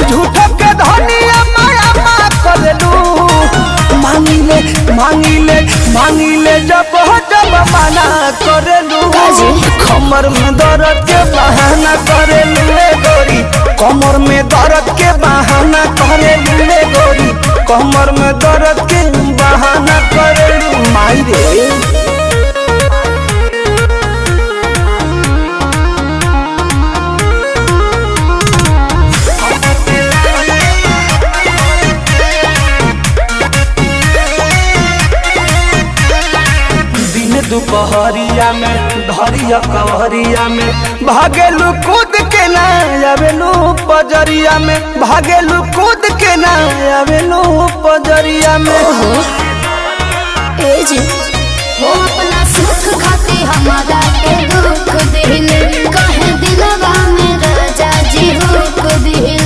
झूठो के धनिया माया मा करलू मांगिले मांगिले मांगिले जब जब मना करलू कमर में दर्द के बहाना करलू रे गोरी कमर में दर्द के बहाना करलू रे गोरी कमर में दर्द के बहाना करलू माई रे। दुपहरिया में धरिया कवरिया में भागेलू कूद के ना आवेलू पजरिया में भागेलू कूद के ना आवेलू पजरिया में वो अपना सुख खाते हमारा के दुख दिल कहे दिलवा में राजा जी हुक दिल